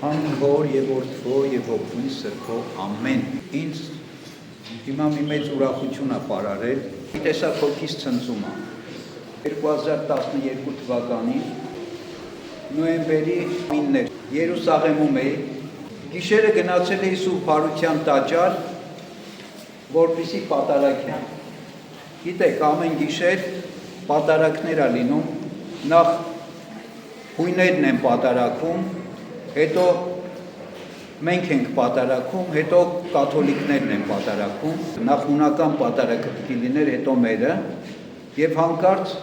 Հանուն Հոր եւ Որդու եւ Հոգու Սրբո ամեն։ Ինձ հիմա մի մեծ ուրախություն է բարարել։ Տեսակ հոգիս ցնծում է։ 2012 թվականին նոյեմբերի 9-ն էր Երուսաղեմում էի։ Գիշերը գնացել էի Սուրբ Հարության տաճար, որպեսզի պատարագեմ։ Գիտեք, ամեն գիշեր պատարագներ է լինում, նախ հույներն են պատարագում, հետո մենք ենք պատարագում, հետո կաթոլիկներն են պատարագում, նախ հունական պատարագը պիտի լիներ, հետո մերը, եւ հանկարծ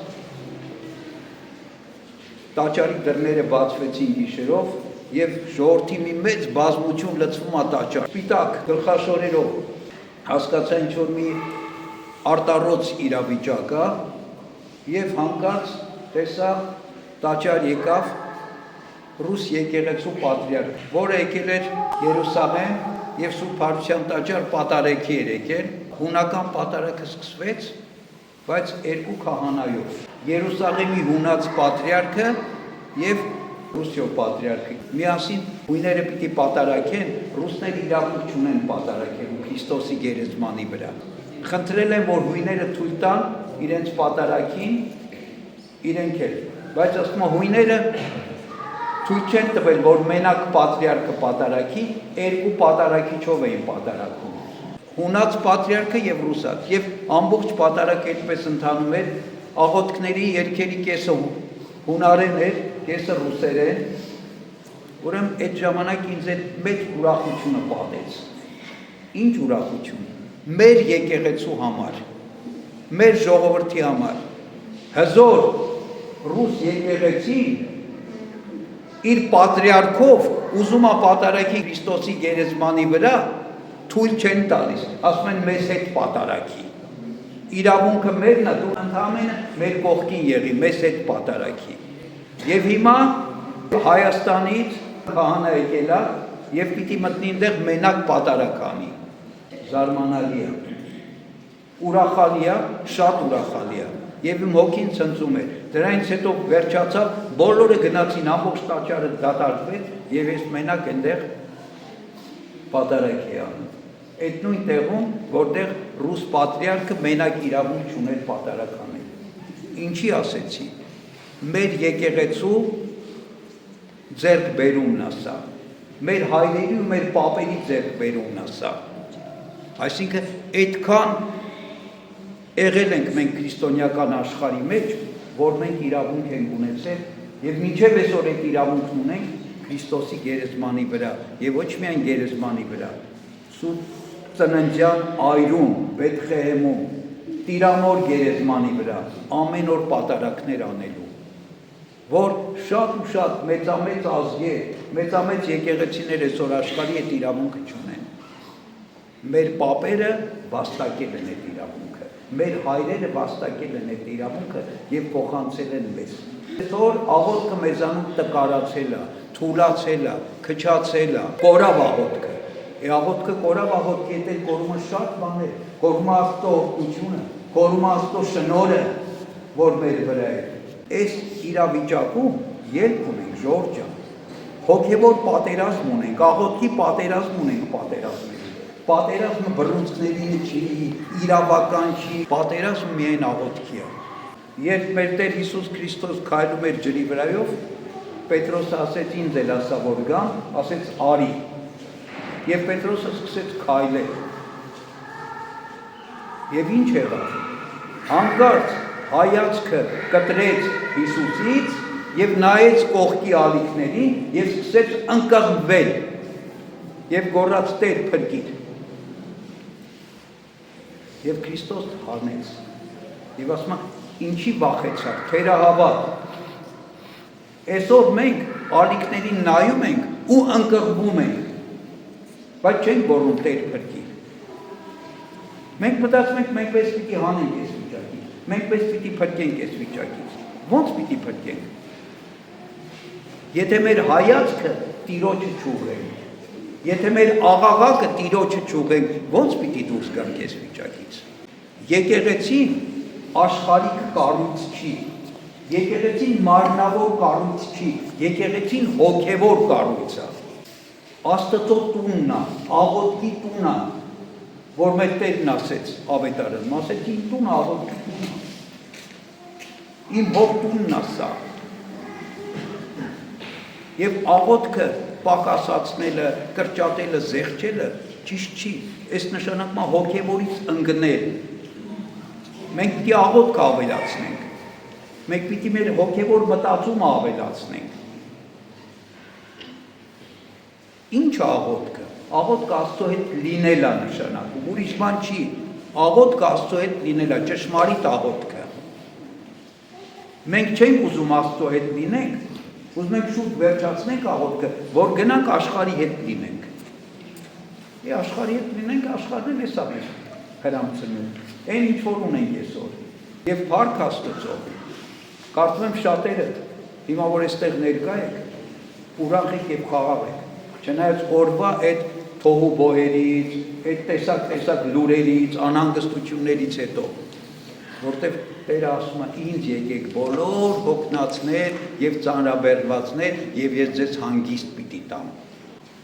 տաճարի դռները բացվեցին գիշերով եւ ժողովրդի մի մեծ բազմություն լցվում է տաճար։ Սպիտակ գլխաշորերով հասկացա ինչ որ մի արտառոց իրավիճակ է եւ հանկարծ տեսա տաճար եկավ ռուս եկեղեցու պատրիարք, որը եկել էր Երուսաղեմ եւ Սուրբ Հարության տաճար պատարագի էր եկել, հունական պատարագը սկսվեց, բայց երկու քահանայով, Երուսաղեմի հունած պատրիարքը եւ Ռուսիո պատրիարքը միասին հույները պիտի պատարագեն, ռուսները իրավունք չունեն պատարագելու Քրիստոսի գերեզմանի վրա։ Խնդրել են, որ հույները թույլ տան իրենց պատարագին, իրենք էլ, բայց ասում են հույները թույլ չեն տվել, որ մենակ պատրիարքը պատարագի, երկու պատարագիչով էին պատարագում։ Հունած պատրիարքը եւ ռուսած, եւ ամբողջ պատարագը այդպես ընթանում էր, աղոթքների երգերի կեսը հունարեն էր, կեսը ռուսերեն, ուրեմն այդ ժամանակ ինձ այդ մեծ ուրախությունը պատեց։ Ինչ ուրախություն։ Մեր եկեղեցու համար, մեր ժողովրդի համար, հզոր ռուս եկեղեցին իր պատրիարքով ուզում է պատարագի Քրիստոսի գերեզմանի վրա, թույլ չեն տալիս, ասում են մեզ հետ պատարագի։ Իրավունքը մերն է, դու ընդհանրապես մեր կողքին եղի, մեզ հետ պատարագի։ Եվ հիմա Հայաստանից քահանա եկել է եւ պիտի մտնի այնտեղ մենակ պատարագ անի։ Զարմանալի է։ Ուրախալի է, շատ ուրախալի է։ Եվ իմ հոգին ցնծում էր։ Դրանից հետո վերջացավ, բոլորը գնացին, ամբողջ տաճարը դատարկվեց եւ ես մենակ այնտեղ պատարագ էի անում։ Այդ նույն տեղում, որտեղ ռուս պատրիարքը մենակ իրավունք չուներ պատարագ անել։ Ինչի ասեցի։ Մեր եկեղեցու ձեռքբերումն է սա։ Մեր հայրերի ու մեր պապերի ձեռքբերումն է սա։ Այսինքն այդքան եղել ենք մենք քրիստոնեական աշխարհի մեջ, որ մենք իրավունք ենք ունեցել եւ մինչեւ այսօր այդ իրավունքն ունենք Քրիստոսի գերեզմանի վրա եւ ոչ միայն գերեզմանի վրա, Սուրբ Ծննդյան այրում, Բեթխեհեմում, Տիրամոր գերեզմանի վրա ամեն օր պատարագներ անելու, որ շատ ու շատ մեծամեծ ազգեր, մեծամեծ եկեղեցիներ այսօր աշխարհի այդ իրավունքը չունեն։ Մեր պապերը վաստակել են այդ իրավունքը, մեր հայրերը վաստակել են այդ իրավունքը եւ փոխանցել են մեզ։ Այսօր աղոթքը մեզանում տկարացել է, թուլացել է, քչացել է, կորավ աղոթքը։ Աղոթքը կորավ, աղոթքի հետ կորում է շատ բաներ, կորում է Աստծո օգնությունը, կորում է Աստծո շնորհը, որ մեր վրա է։ Այս իրավիճակում ելք ունենք, Ժորժ ջան, հոգևոր պատերազմ ունենք, աղոթքի պատերազմ ունենք պատերազմների։ Պատերազմը բռունցքների չի, իրավական չի, պատերազմը միայն աղոթքի է։ Երբ մեր Տեր Հիսուս Քրիստոս քայլում էր ջրի վրայով, Պետրոսը ասեց ինձ էլ ասա որ գամ, ասեց արի։ Եվ Պետրոսը սկսեց քայլել։ Եվ ինչ եղավ։ Հանկարծ հայացքը կտրեց Հիսուսից եւ նայեց կողքի ալիքներին եւ սկսեց ընկղմվել եւ գոռաց Տեր փրկիր։ Եվ Քրիստոս հանեց։ Եվ ասում է ինչի վախեցա, թերահավատ։ Այսօր մենք ալիքներին նայում ենք ու ընկղմվում ենք, բայց չենք գոռում Տեր փրկիր։ Մենք մտածում ենք մենք պես պիտի հանենք այս վիճակից, մենք պես պիտի փրկենք այս վիճակից։ Ո՞նց պիտի փրկենք։ Եթե մեր հայացքը Տիրոջը չուղղենք, եթե մեր աղաղակը Տիրոջը չուղղենք, ո՞նց պիտի դուրս գանք այս վիճակից։ Եկեղեցին աշխարհիկ կառույց չի, եկեղեցին մարմնավոր կառույց չի, եկեղեցին հոգևոր կառույց է։ Աստծո տունն է, աղոթքի տունն է, որ մեր Տերն ասեց ավետարանում, ասեց իմ տունը աղոթքի տունն է, իմ հոր տունն է սա։ Եվ աղոթքը պակասացնելը, կրճատելը, զեղչելը ճիշտ չի, այս նշանակում է հոգևորից ընկնել։ Մենք պիտի աղոթքը ավելացնենք, մենք պիտի մեր հոգևոր մտածումը ավելացնենք։ Ինչ է աղոթքը։ Աղոթքը Աստծո հետ լինելա նշանակում, ուրիշ բան չի, աղոթքը Աստծո հետ լինելա, ճշմարիտ աղոթքը։ Մենք չենք ուզում Աստծո հետ լինենք, ուզում ենք շուտ վերջացնենք աղոթքը, որ գնանք աշխարհի հետ լինենք։ Աշխարհի հետ լինենք, աշխարհն էլ էսա մեր հրամցնում, այն ինչ որ ունենք այսօր։ Եվ փառք Աստծո, կարծում եմ շատերը, հիմա որ այստեղ ներկա եք, ուրախ եք եւ խաղաղ եք, չնայած օրվա այդ թողու բոհերից, այդ տեսակ լուրերից, անհանգստություններից հետո, որտեղ Տերը ասում է ինձ եկեք բոլոր հոգնածներ եւ ծանրաբեռնվածներ եւ ես ձեզ հանգիստ պիտի տամ։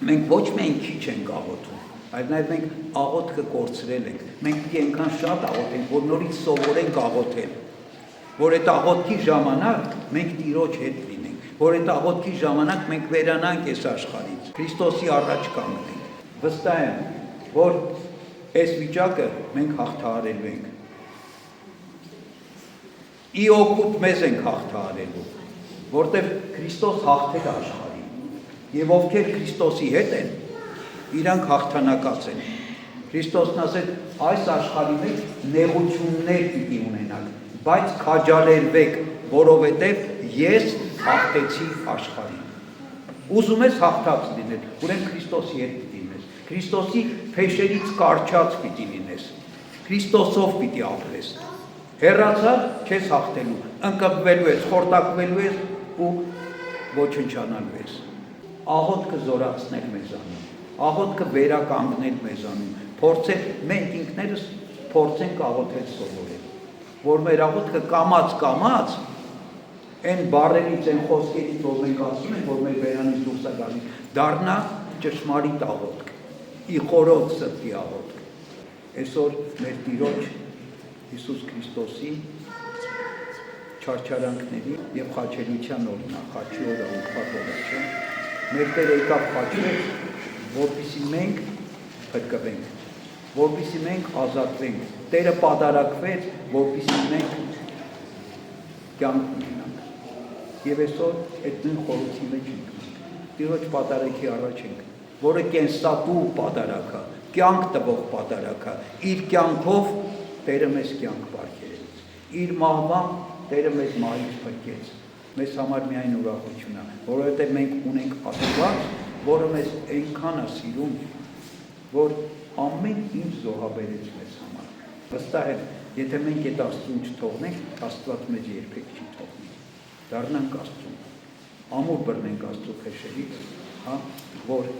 Մենք ոչ միայն քիչ ենք աղոթում, այլ նաեւ մենք աղոթքը կորցրել ենք։ Մենք պիտի այնքան շատ աղոթենք, որ նորից սովորենք աղոթել, որ այդ աղոթքի ժամանակ մենք Տիրոջ հետ լինենք, որ այդ աղոթքի ժամանակ մենք վերանանք այս աշխարհից, Քրիստոսի առաջ կանգնենք։ Վստահ եմ, որ այս վիճակը մենք հաղթահարելու ենք։ Ի օգուտ մեզ ենք հաղթահարելու, որտեղ Քրիստոս հաղթել է աշխարհին, եւ ովքեր Քրիստոսի հետ են, իրանք հաղթանակած են։ Քրիստոսն ասել, այս աշխարհի մեջ նեղություններ պիտի ունենաք, բայց քաջալերվեք, որովհետեւ ես հաղթեցի աշխարհին։ Ուզում ես հաղթած լինել, ուրեմն Քրիստոսի հետ պիտի լինես, Քրիստոսի փեշերից կարճած պիտի լինես, Քրիստոսով պիտի ապրես։ Հեռացար չես հաղթելու, ընկճվելու ես, խորտակվելու ես ու ոչնչանալու ես։ Աղոթքը զորացնել մեզանում, աղոթքը վերականգնել մեզանում, փորձել մենք ինքներս փորձենք աղոթել սովորել, որ մեր աղոթքը կամաց այն բառերից, այն խոսքերից, որ մենք ասում ենք, որ մեր բերանից դուրս է գալիս, դառնա ճշմարիտ աղոթք, ի խորոց սրտի աղոթք։ Այսօր մեր Տիրոջ Հիսուս Քրիստոսի չարչարանքների եւ խաչելիության օրն է, խաչի օրը ուրբաթ օրը, չէ՞։ Մեր Տերը եկավ խաչվեց, որպեսզի մենք փրկվենք, որպեսզի մենք ազատվենք։ Տերը պատարակվեց, որպեսզի մենք կյանք ունենանք։ Եվ այսօր այդ նույն խորհրդի մեջ ենք։ Տիրոջ պատարակի առաջ ենք, որը կենսատու պատարակ է, կյանք տվող պատարակ է, իր կյանքով Տերը մեզ կյանք պարգևեց, իր մահվան Տերը մեզ մահից փրկեց, մեզ համար միայն ուրախություն է, որովհետև մենք ունենք Աստված, որը մեզ այնքան է սիրում, որ ամեն ինչ զոհաբերեց մեզ համար։ Վստահ եմ, եթե մենք այդ Աստծուն չթողնենք, Աստված մեզ երբեք չի թողնի։ Դառնանք Աստծուն, ամուր բռնենք Աստծո փեշերից, որ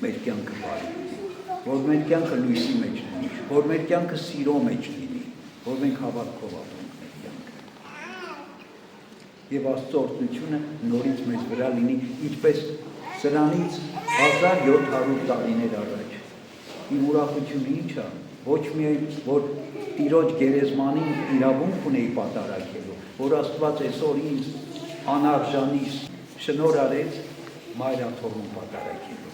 մեր կյանքը բարի լինի, որ մեր կյանքը լույսի մեջ լինի, որ մեր կյանքը սիրո մեջ լինի, որ մենք հավատքով ապրենք մեր կյանքը։ Եվ Աստծո օրհնությունը նորից մեզ վրա լինի, ինչպես սրանից 1700 տարիներ առաջ։ Իմ ուրախությունը ինչ է, ոչ միայն որ Տիրոջ գերեզմանին իրավունք ունեի պատարակելու, որ Աստված այսօր ինձ անարժանի շնորհ արեց մայրաթողուն պատարակելու,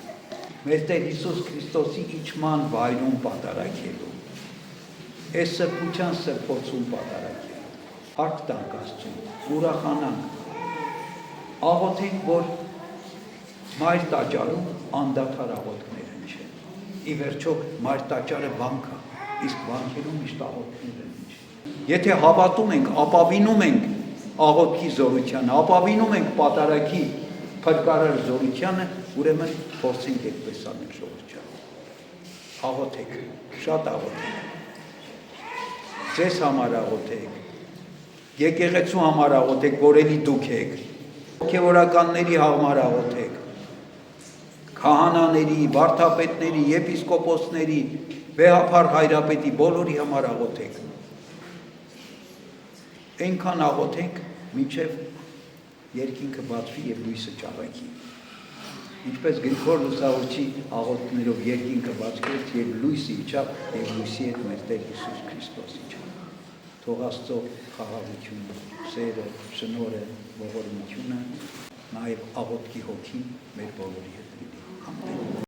մեր Տեր Հիսուս Քրիստոսի իջման վայրում պատարակելու, այս սրբության սրբոցում պատարակելու, հարկ տանք Աստծուն, ուրախանանք, աղոթենք, որ մայր տաճարում անդադար աղոթքներ հնչեն։ Ի վերջո մայր տաճարը վանք է, իսկ վանքերում միշտ աղոթքներ հնչեն։ Եթե հավատում ենք, ապավինում ենք աղոթքի զորությանը, ապավինում ենք պատարակի փրկարար զորությանը, ուրեմն փորձենք այդպես անել ժողովրդյան։ Աղոթեք, շատ աղոթեք։ Ձեզ համար աղոթեք, եկեղեցու համար աղոթեք, որ էլի դուք եք, հոգևորականների համար աղոթեք, քահանաների, վարդապետների, եպիսկոպոսների, վեհափառ հայրապետի բոլորի համար աղոթեք։ Այնքան աղոթենք, մինչև երկինքը բացվի եւ լույսը ճառագի։ Ինչպես Գրիգոր Լուսավորչի աղոթքներով երկինքը բացվեց եւ լույսը իջավ եւ լույսի հետ մեր Տեր Հիսուս Քրիստոս իջավ։ Թող Աստծո խաղաղությունը, սերը, շնորհը, ողորմությունը, նաեւ աղոթքի հոգին մեր բոլորի հետ լինի։ Ամեն։